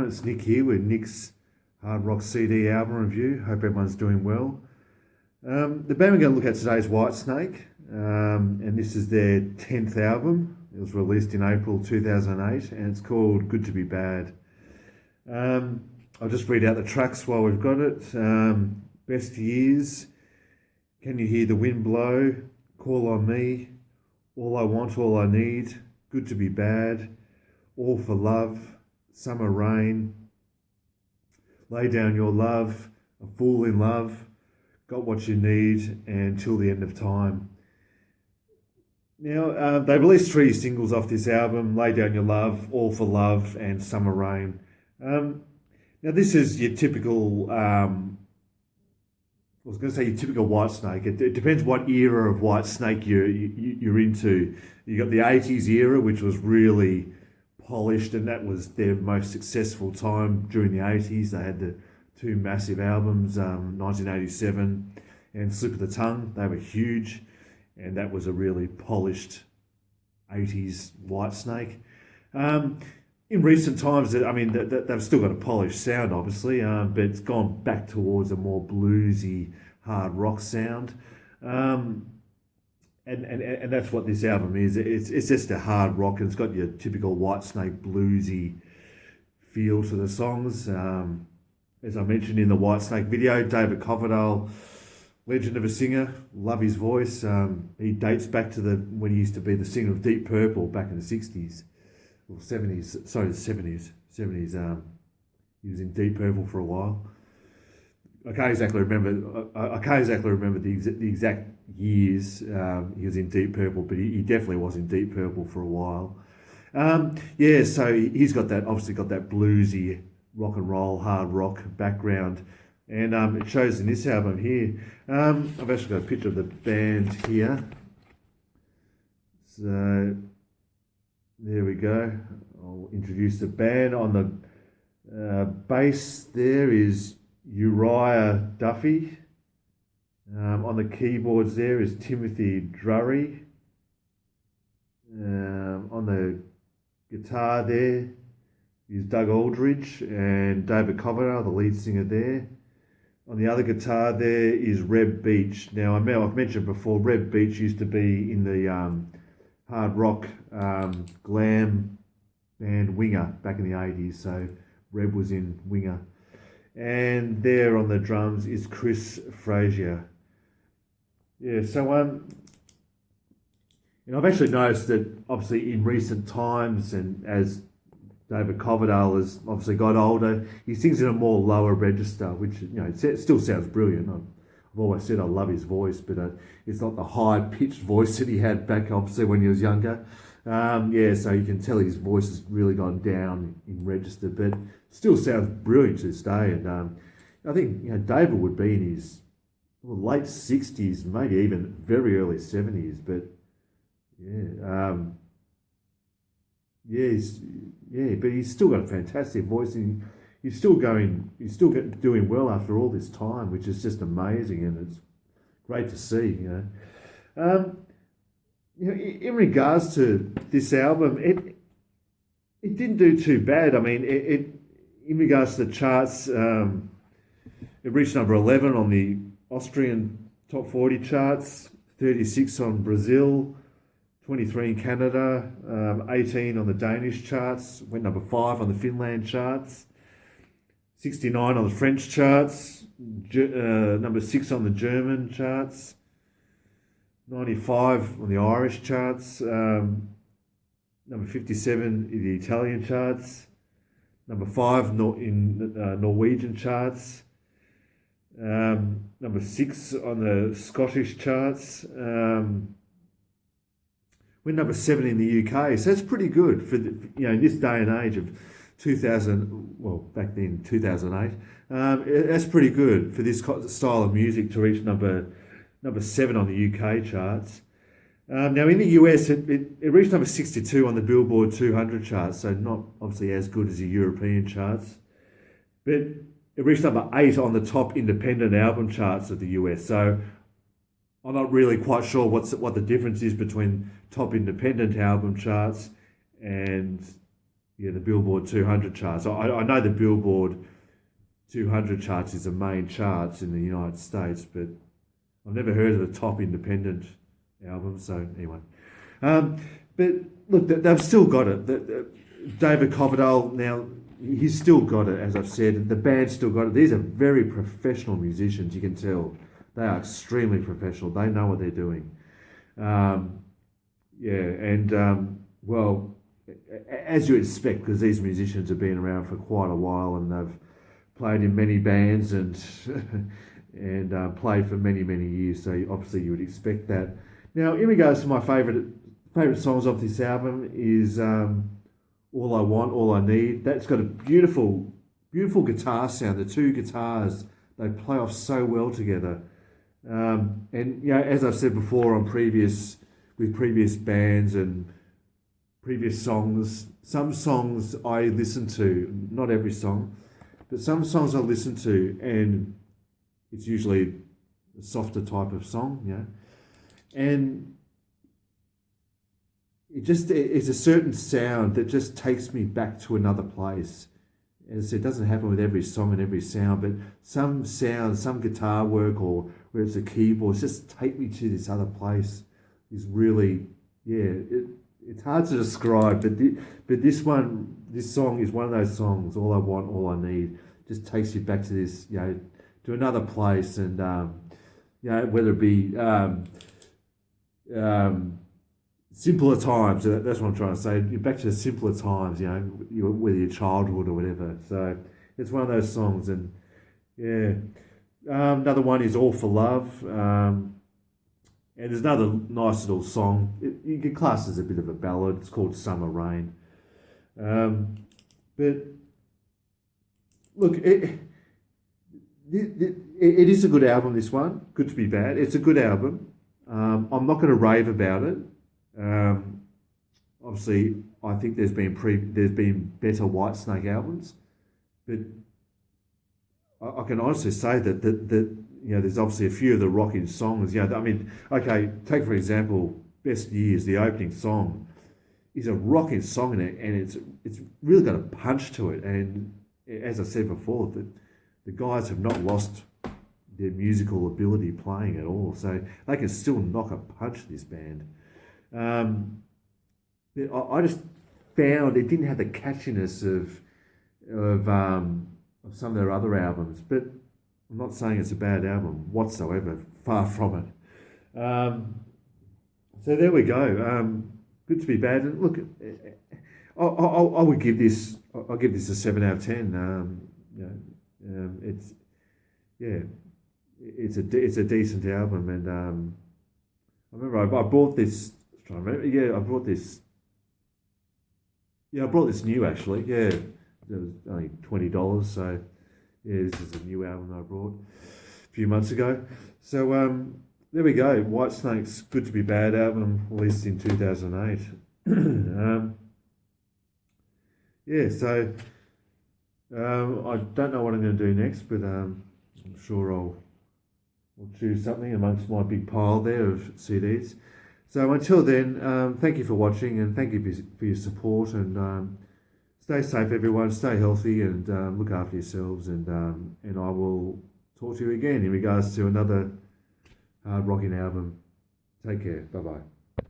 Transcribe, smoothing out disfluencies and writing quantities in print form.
It's Nick here with Nick's Hard Rock CD album review. Hope everyone's doing well. The band we're going to look at today is Whitesnake, and this is their 10th album. It was released in April 2008, and it's called Good to Be Bad. I'll just read out the tracks while we've got it. Best Years, Can You Hear the Wind Blow, Call on Me, All I Want, All I Need, Good to Be Bad, All for Love, Summer Rain, Lay Down Your Love, A Fool in Love, Got What You Need, and Till the End of Time. Now, they released 3 singles off this album: Lay Down Your Love, All for Love, and Summer Rain. Now, this is your typical, I was going to say your typical Whitesnake. It depends what era of Whitesnake you're into. You got the 80s era, which was really polished, and that was their most successful time during the 80s. They had the 2 massive albums, 1987 and Slip of the Tongue. They were huge, and that was a really polished 80s Whitesnake. In recent times, I mean, they've still got a polished sound, obviously, but it's gone back towards a more bluesy, hard rock sound. And that's what this album is. It's just a hard rock, and it's got your typical Whitesnake bluesy feel to the songs. As I mentioned in the Whitesnake video, David Coverdale, legend of a singer, love his voice. He dates back to when he used to be the singer of Deep Purple back in the 60s. Or 70s, sorry, the 70s. He was in Deep Purple for a while. I can't exactly remember the exact years he was in Deep Purple, but he definitely was in Deep Purple for a while. So he's got that, obviously got that bluesy rock and roll, hard rock background, and it shows in this album here. I've actually got a picture of the band here. So there we go. I'll introduce the band. On the bass there is Uriah Duffy. On the keyboards there is Timothy Drury. On the guitar there is Doug Aldridge and David Coverdale, the lead singer there. On the other guitar there is Reb Beach. Now, I've mentioned before, Reb Beach used to be in the hard rock glam band Winger back in the 80s, so Reb was in Winger. And there on the drums is Chris Frazier. Yeah, so I've actually noticed that obviously in recent times, and as David Coverdale has obviously got older, he sings in a more lower register, which, you know, it still sounds brilliant. I've always said I love his voice, but it's not the high-pitched voice that he had back, obviously, when he was younger. So you can tell his voice has really gone down in register, but still sounds brilliant to this day. And I think, you know, David would be in his late 60s, maybe even very early 70s. But but he's still got a fantastic voice, and he's still doing well after all this time, which is just amazing, and it's great to see. In regards to this album, it didn't do too bad. I mean, in regards to the charts, it reached number 11 on the Austrian top 40 charts, 36 on Brazil, 23 in Canada, 18 on the Danish charts, went number 5 on the Finland charts, 69 on the French charts, number 6 on the German charts, 95 on the Irish charts, number 57 in the Italian charts, number 5 in Norwegian charts, number 6 on the Scottish charts, went number 7 in the UK. So that's pretty good for in this day and age of 2000. Well, back then 2008. That's pretty good for this style of music to reach number 7 on the UK charts. Now in the US, it reached number 62 on the Billboard 200 charts, so not obviously as good as the European charts, but it reached number 8 on the top independent album charts of the US. So I'm not really quite sure what the difference is between top independent album charts and yeah, the Billboard 200 charts. I know the Billboard 200 charts is the main charts in the United States, but I've never heard of the top independent album. So anyway, um, but look, they've still got it. David Coverdale now, he's still got it, as I've said. The band's still got it. These are very professional musicians. You can tell they are extremely professional. They know what they're doing. Um, yeah, and well, as you expect, because these musicians have been around for quite a while and they've played in many bands and and played for many years. So obviously you would expect that. Now, in regards to my favorite songs off this album is "All I Want, All I Need." That's got a beautiful guitar sound. The two guitars, they play off so well together. And as I've said before on previous bands and previous songs, some songs I listen to, not every song, but some songs I listen to, and it's usually a softer type of song, and it's a certain sound that just takes me back to another place. As I said, it doesn't happen with every song and every sound, but some sound, some guitar work, or where it's a keyboard, just take me to this other place. Is really, it's hard to describe, but this song is one of those songs. All I Want, All I Need, just takes you back to this, to another place, and whether it be simpler times. That's what I'm trying to say. You're back to the simpler times, whether your childhood or whatever. So it's one of those songs, and another one is "All for Love." And there's another nice little song. You can class as a bit of a ballad. It's called "Summer Rain." But look, it is a good album. This one, Good to Be Bad. It's a good album. I'm not going to rave about it. Obviously, I think there's been better Whitesnake albums, but I can honestly say that there's obviously a few of the rocking songs. I mean, okay, take for example, "Best Years." The opening song is a rocking song in it, and it's really got a punch to it. And as I said before, the guys have not lost their musical ability playing at all, so they can still knock a punch, this band. But I just found it didn't have the catchiness of some of their other albums, but I'm not saying it's a bad album whatsoever, far from it. So there we go. Good to Be Bad. And look, I would give this. I'll give this a 7 out of 10. It's a decent album, and I remember I bought this. I brought this. Yeah, I brought this new actually. Yeah, it was only $20. So this is a new album I brought a few months ago. So there we go. Whitesnake's "Good to Be Bad" album, released in 2008. So I don't know what I'm going to do next, but I'm sure I'll choose something amongst my big pile there of CDs. So until then, thank you for watching, and thank you for your support, and stay safe, everyone. Stay healthy, and look after yourselves, and I will talk to you again in regards to another hard rocking album. Take care. Bye bye.